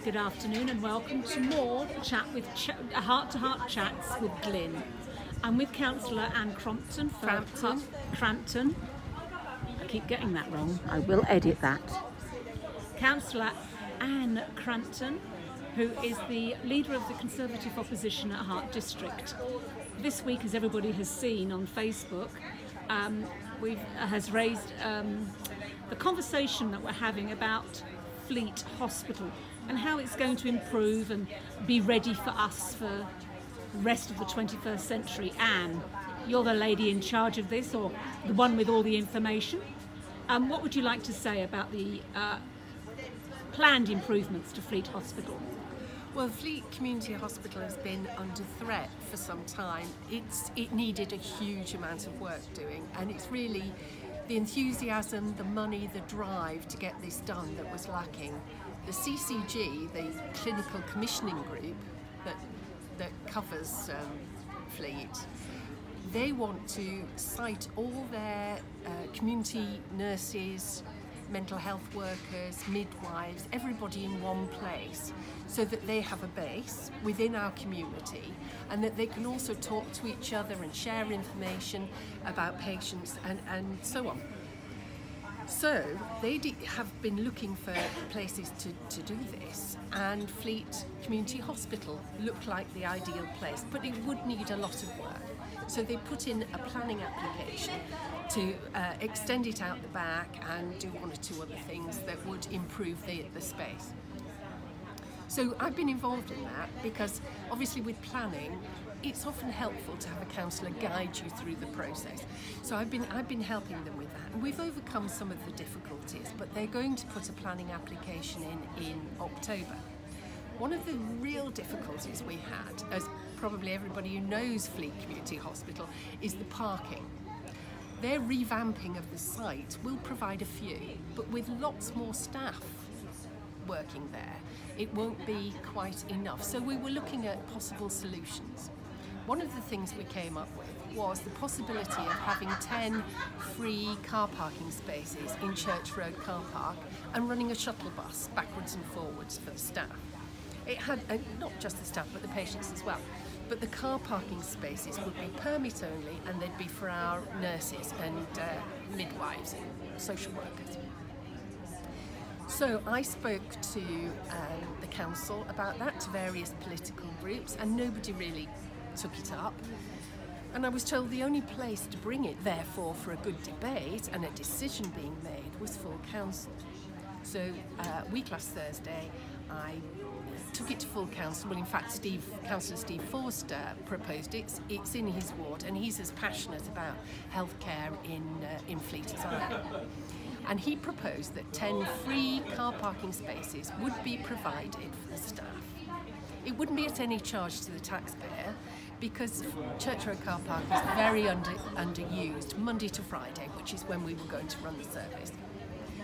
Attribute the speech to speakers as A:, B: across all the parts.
A: Good afternoon and welcome to more heart-to-heart chats with Glyn. I'm with Councillor Anne Crampton. Crampton. I keep getting that wrong. I will edit that. Councillor Anne Crampton, who is the leader of the Conservative opposition at Hart District. This week, as everybody has seen on Facebook, has raised the conversation that we're having about Fleet Hospital and how it's going to improve and be ready for us for the rest of the 21st century. Anne, you're the lady in charge of this, or the one with all the information. What would you like to say about the planned improvements to Fleet Hospital?
B: Well, Fleet Community Hospital has been under threat for some time. It needed a huge amount of work doing, and it's really the enthusiasm, the money, the drive to get this done that was lacking. The CCG, the Clinical Commissioning Group that covers Fleet, they want to cite all their community nurses, mental health workers, midwives, everybody in one place, so that they have a base within our community and that they can also talk to each other and share information about patients and so on. So they have been looking for places to do this, and Fleet Community Hospital looked like the ideal place, but it would need a lot of work. So they put in a planning application to extend it out the back and do one or two other things that would improve the space. So I've been involved in that because obviously with planning, it's often helpful to have a councillor guide you through the process. So I've been helping them with that, and we've overcome some of the difficulties, but they're going to put a planning application in October. One of the real difficulties we had, as probably everybody who knows Fleet Community Hospital, is the parking. Their revamping of the site will provide a few, but with lots more staff working there, it won't be quite enough. So we were looking at possible solutions. One of the things we came up with was the possibility of having 10 free car parking spaces in Church Road car park and running a shuttle bus backwards and forwards for the staff. It had, not just the staff, but the patients as well. But the car parking spaces would be permit only, and they'd be for our nurses and midwives and social workers. So I spoke to the council about that, to various political groups, and nobody really took it up. And I was told the only place to bring it, therefore, for a good debate and a decision being made was full council. So week last Thursday, I took it to full council. Well, in fact, Councillor Steve Forster proposed it. It's in his ward, and he's as passionate about healthcare in Fleet as I am. And he proposed that 10 free car parking spaces would be provided for the staff. It wouldn't be at any charge to the taxpayer, because Church Road car park is very underused Monday to Friday, which is when we were going to run the service.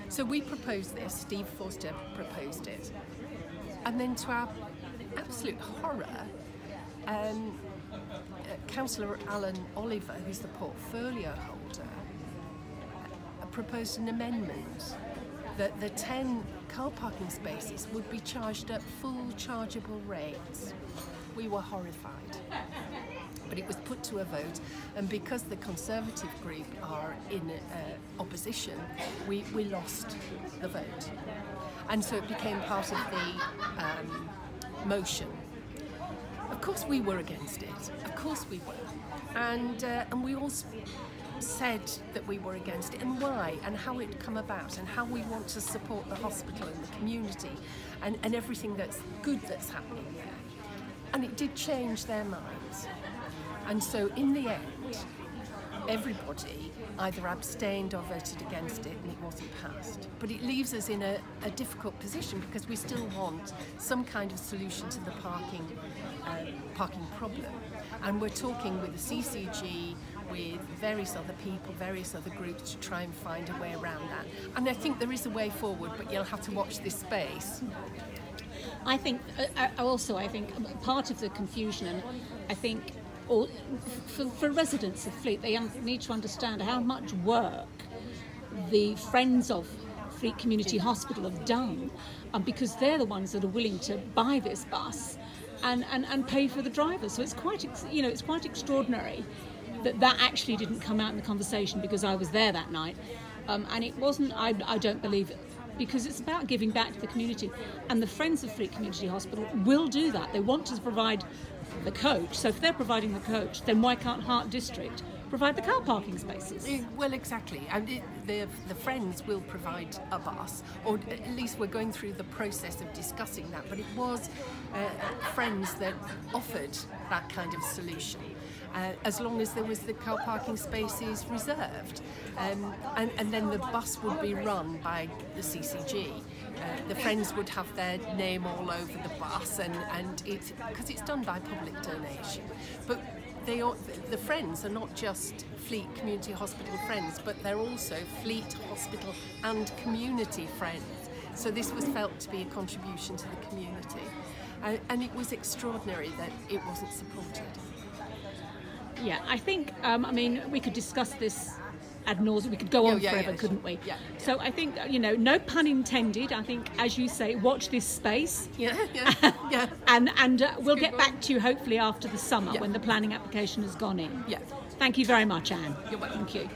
B: So we proposed this, Steve Forster proposed it. And then to our absolute horror, Councillor Alan Oliver, who's the portfolio holder, proposed an amendment that the 10 car parking spaces would be charged at full chargeable rates. We were horrified. But it was put to a vote, and because the Conservative group are in opposition, we lost the vote. And so it became part of the motion. Of course we were against it, of course we were. And we all said that we were against it, and why, and how it come about, and how we want to support the hospital and the community, and everything that's good that's happening there. And it did change their minds. And so in the end, everybody either abstained or voted against it, and it wasn't passed. But it leaves us in a difficult position, because we still want some kind of solution to the parking problem. And we're talking with the CCG, with various other people, various other groups, to try and find a way around that. And I think there is a way forward, but you'll have to watch this space.
A: I think part of the confusion, and I think for residents of Fleet, they need to understand how much work the Friends of Fleet Community Hospital have done, because they're the ones that are willing to buy this bus and pay for the driver. So it's quite extraordinary that actually didn't come out in the conversation, because I was there that night, and it wasn't. I don't believe it, because it's about giving back to the community, and the Friends of Fleet Community Hospital will do that. They want to provide the coach, so if they're providing the coach, then why can't Hart District provide the car parking spaces?
B: Well, exactly, and the Friends will provide a bus, or at least we're going through the process of discussing that, but it was Friends that offered that kind of solution. As long as there was the car parking spaces reserved, and then the bus would be run by the CCG. The Friends would have their name all over the bus, and it's because it's done by public donation. But the Friends are not just Fleet Community Hospital Friends, but they're also Fleet Hospital and Community Friends. So this was felt to be a contribution to the community, and it was extraordinary that it wasn't supported.
A: Yeah, I think, we could discuss this ad nauseam. We could go on forever, couldn't we?
B: Yeah.
A: So I think, no pun intended, I think, as you say, watch this space.
B: Yeah.
A: and we'll get back to you hopefully after the summer when the planning application has gone in.
B: Yeah.
A: Thank you very much, Anne.
B: You're welcome.
A: Thank you.